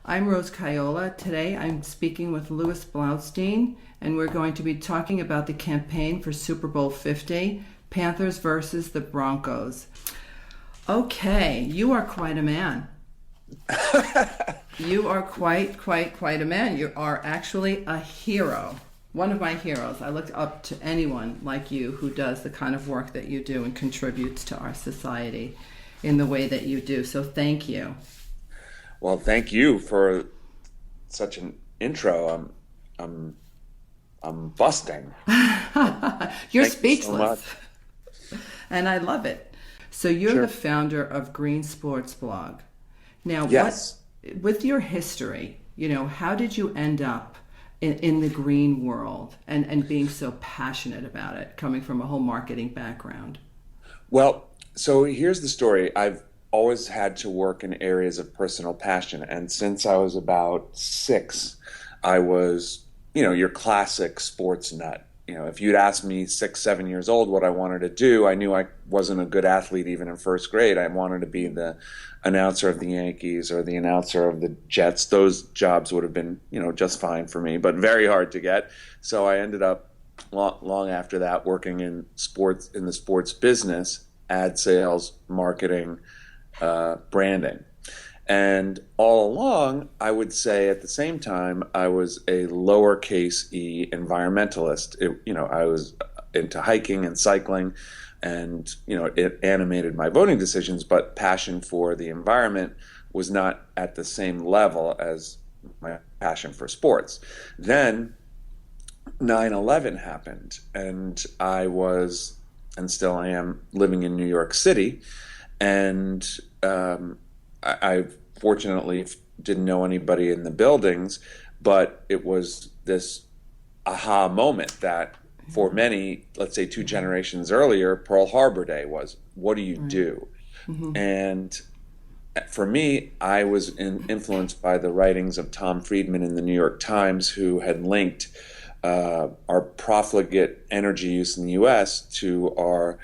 I'm Rose Caiola. Today I'm speaking with Lew Blaustein, and we're going to be talking about the campaign for Super Bowl 50, Panthers versus the Broncos. Okay, you are quite a man. You are quite a man. You are actually a hero. One of my heroes. I look up to anyone like you who does the kind of work that you do and contributes to our society in the way that you do. So thank you. Well, thank you for such an intro. I'm busting. You're Thank you so much. speechless, and I love it. So you're the Sure. founder of Green Sports Blog. Now, Yes. with your history, how did you end up in the green world and being so passionate about it, coming from a whole marketing background? Well, so here's the story. I've always had to work in areas of personal passion, and since I was about six, I was, your classic sports nut. If you'd asked me 6, 7 years old what I wanted to do, I knew I wasn't a good athlete even in first grade. I wanted to be the announcer of the Yankees or the announcer of the Jets. Those jobs would have been, just fine for me, but very hard to get. So I ended up long after that working in sports, in the sports business, ad sales, marketing, branding. And all along, I would say at the same time, I was a lowercase e environmentalist. I was into hiking and cycling, and it animated my voting decisions, but passion for the environment was not at the same level as my passion for sports. Then 9/11 happened, and I was, and still I am, living in New York City, and I fortunately didn't know anybody in the buildings, but it was this aha moment that for many, let's say 2 generations earlier, Pearl Harbor Day was, what do you do? Mm-hmm. And for me, I was influenced by the writings of Tom Friedman in the New York Times, who had linked our profligate energy use in the U.S. to our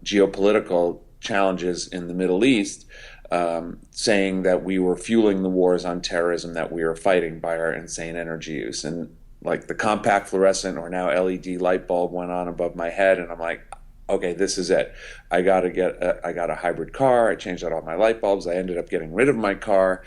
geopolitical challenges in the Middle East, saying that we were fueling the wars on terrorism that we were fighting by our insane energy use. And like the compact fluorescent or now LED light bulb went on above my head, and I'm like, okay, this is it. I got a hybrid car. I changed out all my light bulbs. I ended up getting rid of my car,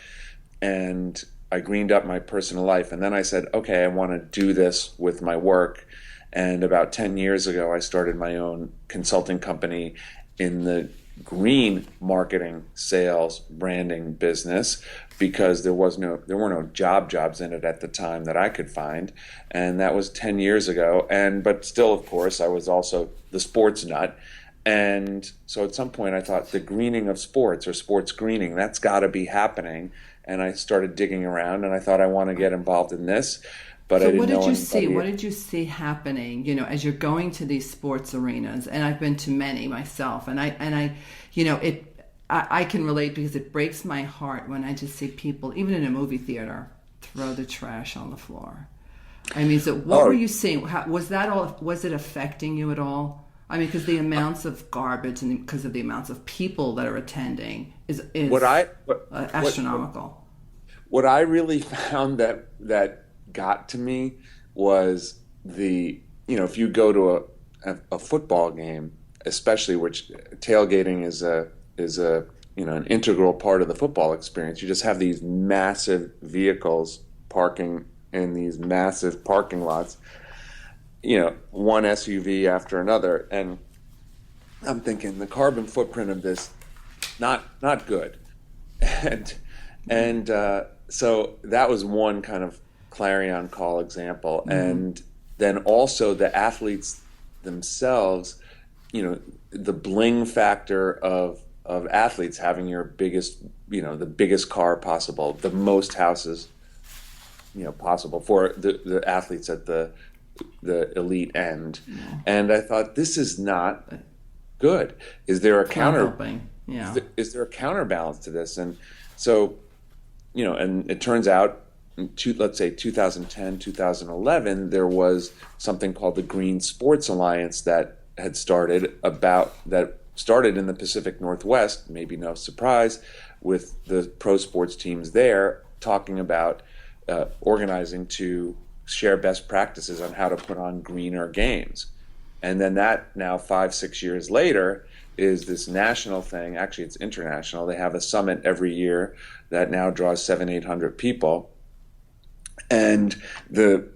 and I greened up my personal life. And then I said, okay, I want to do this with my work. And about 10 years ago, I started my own consulting company in the green marketing, sales, branding business, because there were no jobs in it at the time that I could find, and that was 10 years ago. But still, of course, I was also the sports nut, and so at some point I thought the greening of sports, or sports greening, that's got to be happening. And I started digging around, and I thought I want to get involved in this. But So I didn't what did know you see? anybody. What did you see happening, as you're going to these sports arenas? And I've been to many myself, and I can relate, because it breaks my heart when I just see people, even in a movie theater, throw the trash on the floor. I mean, so what were Oh, you seeing? Was it affecting you at all? I mean, because the amounts of garbage and because of the amounts of people that are attending is what I what what astronomical. what I really found that got to me was if you go to a football game, especially, which tailgating is an integral part of the football experience. You just have these massive vehicles parking in these massive parking lots, one SUV after another, and I'm thinking the carbon footprint of this, not good. and so that was one kind of clarion call example. Mm-hmm. And then also the athletes themselves, the bling factor of athletes having your biggest, the biggest car possible, the most houses, possible for the athletes at the elite end. Yeah. And I thought, this is not good. Is there a It's not counter? helping. Yeah. Is there a counterbalance to this? And so, and it turns out, let's say 2010, 2011, there was something called the Green Sports Alliance that started in the Pacific Northwest, maybe no surprise, with the pro sports teams there talking about organizing to share best practices on how to put on greener games. And then that now 5-6 years later is this national thing. Actually, it's international. They have a summit every year that now draws 700-800 people. And the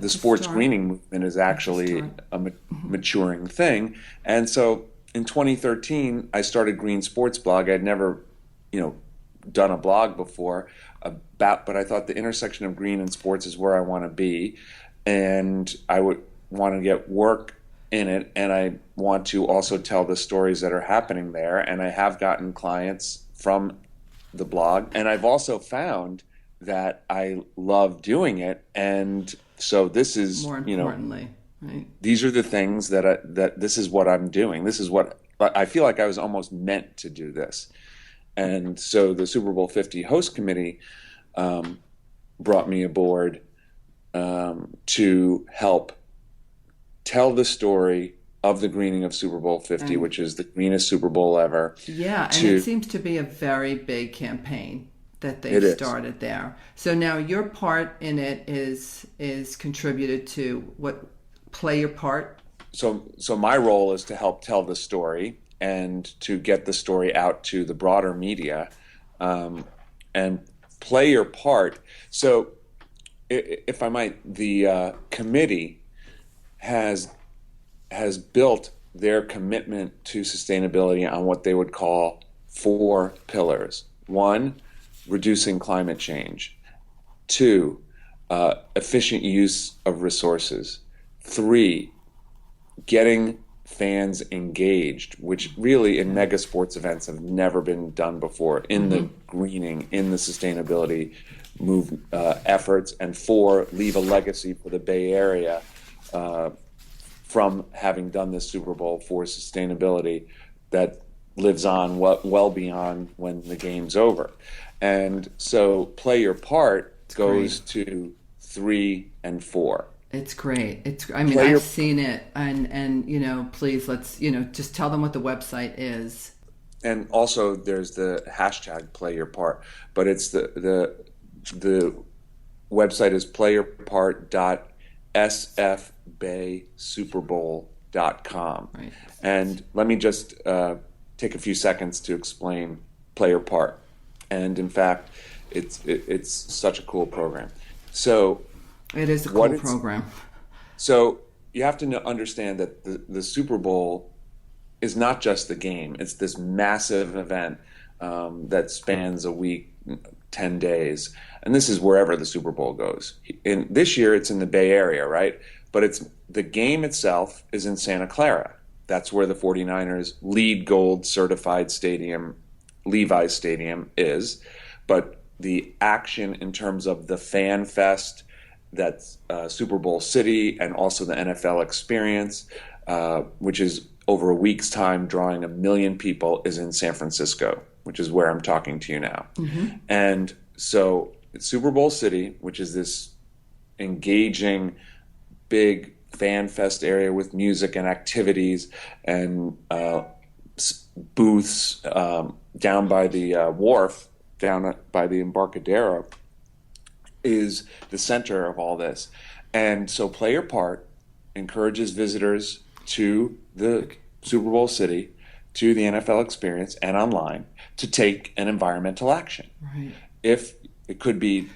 sports greening movement is actually a maturing thing. And so in 2013, I started Green Sports Blog. I'd never, done a blog before but I thought the intersection of green and sports is where I want to be, and I would want to get work in it, and I want to also tell the stories that are happening there. And I have gotten clients from the blog, and I've also found that I love doing it. And so this is more importantly, right? These are the things that this is what I'm doing. This is what I feel like I was almost meant to do this. And so the Super Bowl 50 host committee brought me aboard to help tell the story of the greening of Super Bowl 50, which is the greenest Super Bowl ever. Yeah, and it seems to be a very big campaign that they've started there. So now your part in it is contributed to what? Play your part? So my role is to help tell the story and to get the story out to the broader media, and play your part. So if I might, the committee has built their commitment to sustainability on what they would call 4 pillars. 1, reducing climate change. 2, efficient use of resources. 3, getting fans engaged, which really in mega sports events have never been done before in the greening, in the sustainability efforts. And 4, leave a legacy for the Bay Area from having done this Super Bowl for sustainability that lives on well beyond when the game's over. And so play your part goes to 3 and 4. It's great. I've seen it, and please let's just tell them what the website is. And also there's the hashtag play your part, but it's the website is playyourpart.sfbaysuperbowl.com. Right. And let me just take a few seconds to explain play your part. And in fact, it's such a cool program. So it is a cool program. So you have to understand that the Super Bowl is not just the game. It's this massive event that spans a week, 10 days. And this is wherever the Super Bowl goes. This year, it's in the Bay Area, right? But the game itself is in Santa Clara. That's where the 49ers LEED Gold certified stadium, Levi's Stadium, is. But the action in terms of the Fan Fest, that's Super Bowl City, and also the NFL Experience, which is over a week's time drawing 1 million people, is in San Francisco, which is where I'm talking to you now. And so it's Super Bowl City, which is this engaging, big fan fest area with music and activities and booths down by the wharf, down by the Embarcadero, is the center of all this. And so Play Your Part encourages visitors to the Super Bowl City, to the NFL Experience, and online to take an environmental action. Right. If it could be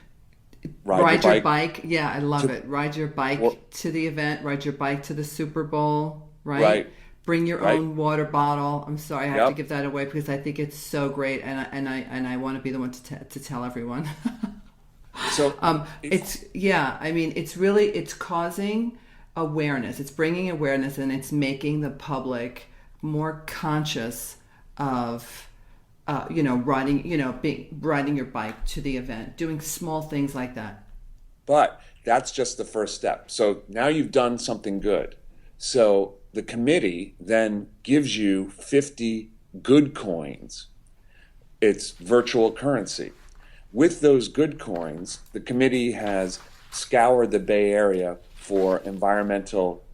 ride your bike. Yeah, I love it. Ride your bike to the event, ride your bike to the Super Bowl, right? Bring your own water bottle. I'm sorry, I have to give that away because I think it's so great, and I want to be the one to tell everyone. So it's causing awareness. It's bringing awareness, and it's making the public more conscious of riding your bike to the event, doing small things like that. But that's just the first step. So now you've done something good. So the committee then gives you 50 good coins. It's virtual currency. With those good coins, the committee has scoured the Bay Area for environmental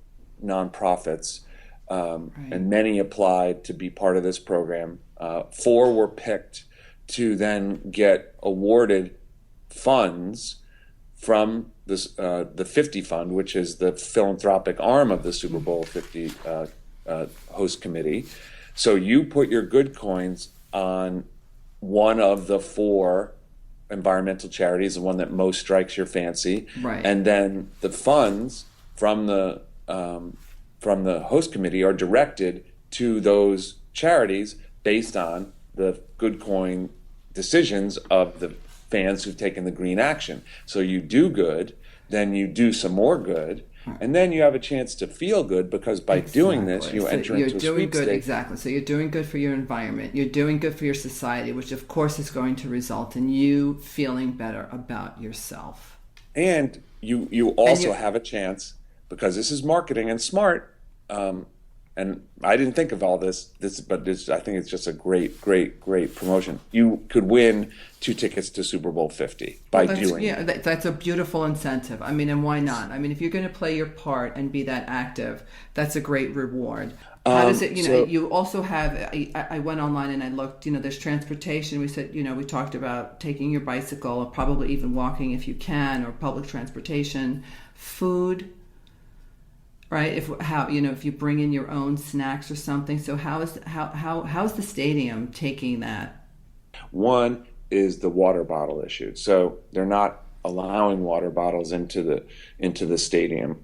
nonprofits, and many applied to be part of this program. 4 were picked to then get awarded funds from this, the 50 Fund, which is the philanthropic arm of the Super Bowl 50 host committee. So you put your good coins on one of the four environmental charities, the one that most strikes your fancy, Right. and then the funds from the host committee are directed to those charities based on the good coin decisions of the fans who've taken the green action. So you do good, then you do some more good, and then you have a chance to feel good because by doing this, you enter into a sweepstakes. Exactly. So you're doing good for your environment. You're doing good for your society, which of course is going to result in you feeling better about yourself. And you also have a chance, because this is marketing and smart, and I didn't think of all this, but I think it's just a great promotion. You could win 2 tickets to Super Bowl 50 by doing it. That's a beautiful incentive. I mean, and why not? I mean, if you're going to play your part and be that active, that's a great reward. How does it, you also have, I went online and I looked, there's transportation. We said, we talked about taking your bicycle or probably even walking if you can, or public transportation, food. Right, if you bring in your own snacks or something. So how's the stadium taking that? One is the water bottle issue. So they're not allowing water bottles into the stadium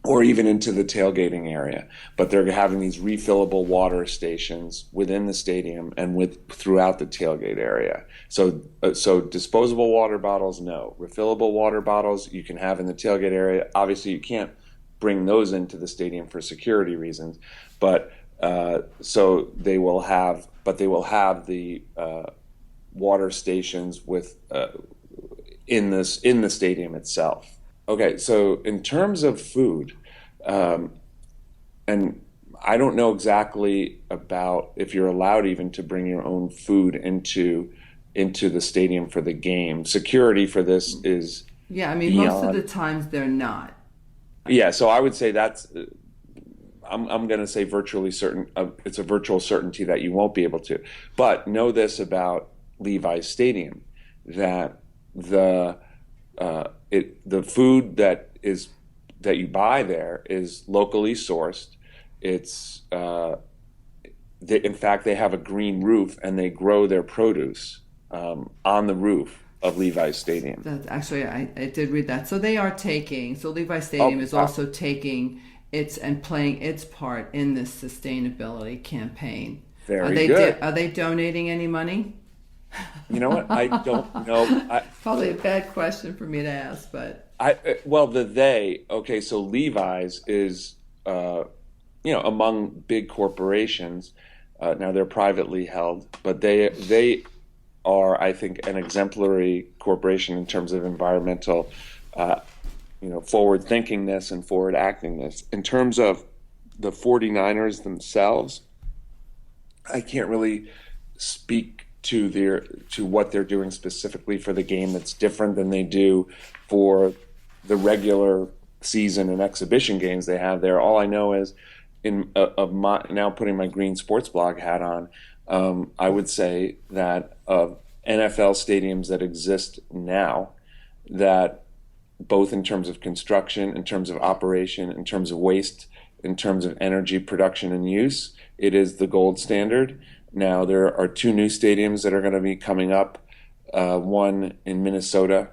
or even into the tailgating area, but they're having these refillable water stations within the stadium and throughout the tailgate area. So disposable water bottles, no. Refillable water bottles you can have in the tailgate area. Obviously, you can't bring those into the stadium for security reasons, but they will have the water stations in the stadium itself. Okay, so in terms of food, and I don't know exactly about if you're allowed even to bring your own food into the stadium for the game. Security for this is most of the times they're not. Yeah, so I would say that's, I'm going to say virtually certain, it's a virtual certainty that you won't be able to. But know this about Levi's Stadium, that the food that you buy there is locally sourced. It's in fact, they have a green roof and they grow their produce on the roof of Levi's Stadium. That's actually, I did read that. So they are Levi's Stadium is also taking and playing its part in this sustainability campain. Very good. Are they donating any money? You know what? I don't know. Probably a bad question for me to ask, but so Levi's is among big corporations. Now they're privately held, but they are, I think, an exemplary corporation in terms of environmental, forward-thinkingness and forward-actingness. In terms of the 49ers themselves, I can't really speak to what they're doing specifically for the game that's different than they do for the regular season and exhibition games they have there. All I know is, now putting my green sports blog hat on, I would say that of NFL stadiums that exist now, that both in terms of construction, in terms of operation, in terms of waste, in terms of energy production and use, it is the gold standard. Now, there are 2 new stadiums that are going to be coming up, one in Minnesota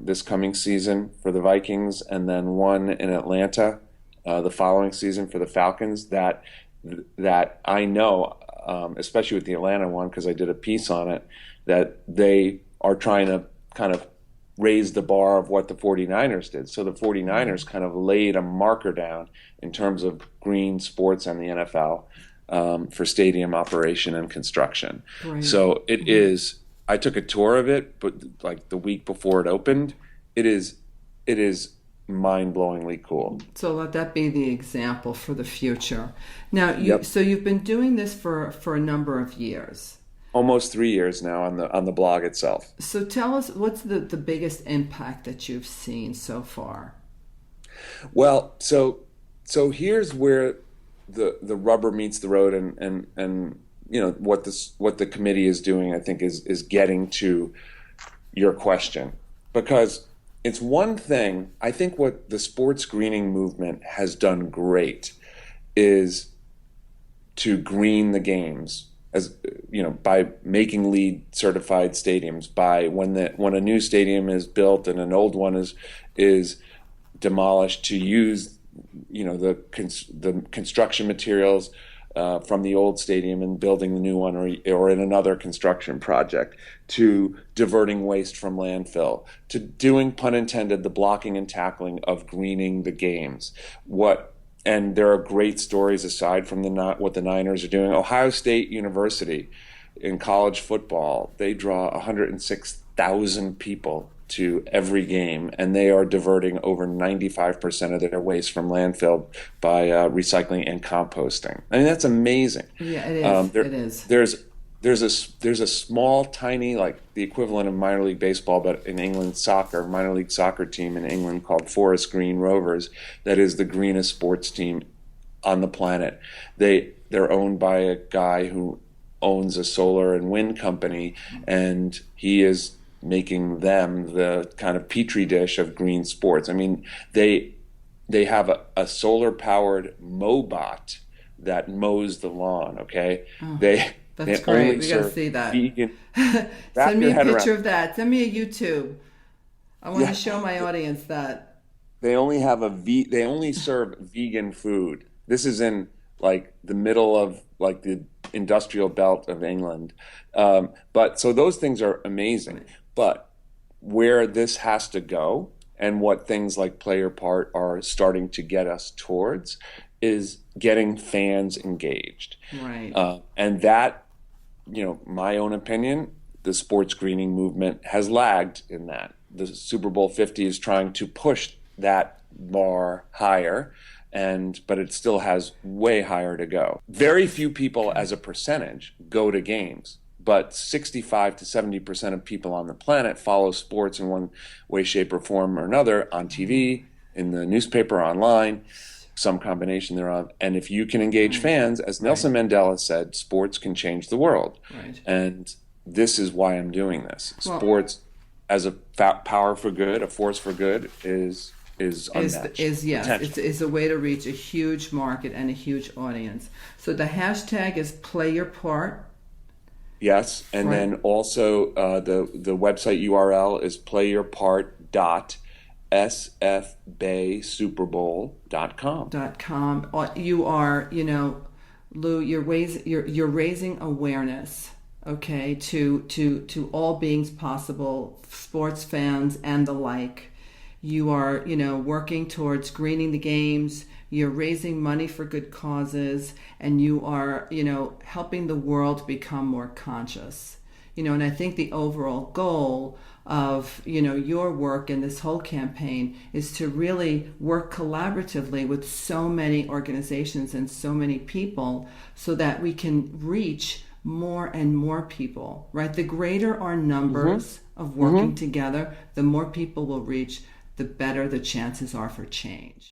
this coming season for the Vikings, and then one in Atlanta the following season for the Falcons, that I know, especially with the Atlanta one, because I did a piece on it, that they are trying to kind of raise the bar of what the 49ers did. So the 49ers kind of laid a marker down in terms of green sports and the NFL for stadium operation and construction. Right. So it is, I took a tour of it, but like the week before it opened, it is mind-blowingly cool. So let that be the example for the future. Now, so you've been doing this for a number of years. Almost 3 years now on the blog itself. So tell us, what's the biggest impact that you've seen so far? Well, so here's where the rubber meets the road, and what the committee is doing, I think, is getting to your question, because it's one thing. I think what the sports greening movement has done great is to green the games, as you know, by making LEED certified stadiums, by when a new stadium is built and an old one is demolished, to use, you know, the construction materials from the old stadium and building the new one, or in another construction project, to diverting waste from landfill, to doing, pun intended, the blocking and tackling of greening the games. And there are great stories aside from what the Niners are doing. Ohio State University in college football, they draw 106,000 people to every game, and they are diverting over 95% of their waste from landfill by recycling and composting. I mean, that's amazing. Yeah, it is. It is. There's a small, tiny, like the equivalent of minor league baseball, but in England, minor league soccer team in England called Forest Green Rovers, that is the greenest sports team on the planet. They're owned by a guy who owns a solar and wind company, and he is making them the kind of petri dish of green sports. I mean, they have a solar powered mowbot that mows the lawn. Okay, That's great. We got to see that. Send me a picture of that. Send me a YouTube. I want to show my audience that. They only serve vegan food. This is in like the middle of like the industrial belt of England. But so those things are amazing. But where this has to go, and what things like Play Your Part are starting to get us towards, is getting fans engaged. Right. And that, you know, my own opinion, the sports greening movement has lagged in that. The Super Bowl 50 is trying to push that bar higher, but it still has way higher to go. Very few people as a percentage go to games, but 65 to 70% of people on the planet follow sports in one way, shape, or form or another, on TV, in the newspaper, online, some combination thereof. And if you can engage fans, as Nelson Mandela said, sports can change the world. Right. And this is why I'm doing this. Sports as a power for good, a force for good, is unmatched. It's a way to reach a huge market and a huge audience. So the hashtag is Play Your Part. Yes, and then also the website URL is playyourpart.sfbaysuperbowl.com. You are, you know, Lew, you're raising awareness, okay, to all beings possible, sports fans and the like. You are, you know, working towards greening the games. You're raising money for good causes, and you are, you know, helping the world become more conscious. You know, and I think the overall goal of, you know, your work and this whole campaign is to really work collaboratively with so many organizations and so many people so that we can reach more and more people, right? The greater our numbers of working together, the more people we'll reach, the better the chances are for change.